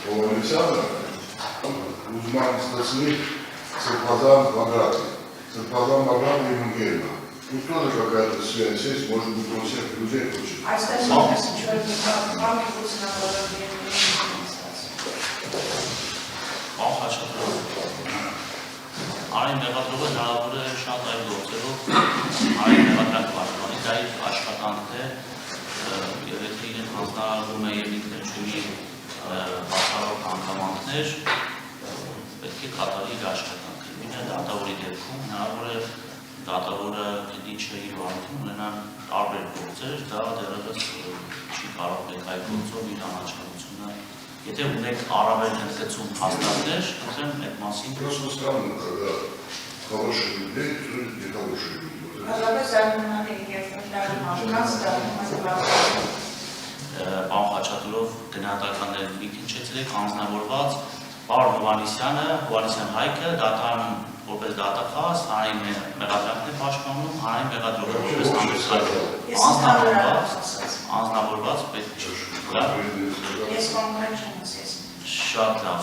Հովանեսյանը ուզում եմ ստացնի Սրբազան Բագրատի։ Սրբազան Բագրատը իմ ընկերն է։ Тут тоже какая-то связь есть, может быть, у всех друзей очень. А остальные человек маме будет на голове. Այն մեղադրողը հնարավոր է շատ այլ գործերով այն մեղադրանք պաշտպանի, դա իր աշխատանքն է, եւ եթե իրեն հանձնարարվում է եւ ինքն չունի բացառող հանգամանքներ, պետք է կատարի իր աշխատանքը։ Մինչև դատավորի դեպքում հնարավոր է դատավորը ինչը իր վարություն ունենա տարբեր գործեր, դա դեռևս չի կարող մեկ այլ գործով իր անաչառությունը. Եթե ունեք առավել ընդգծում հաստատներ, ուրեմն այդ մասին Просто странно, когда хороших людей судят нехорошие люди. Պարոն Խաչատուրով գնահատականներ մի քիչ չեցրեք, անձնավորված պարոն Հովհաննիսյան Հայկը դատան որպես դատախազ, հանրային մեղադրանքն է պաշտպանում, հանրային մեղադրողը որպես անձնավորված պետք չէ։ Ես կոնկրետ չեմ ասես։ Շատ լավ։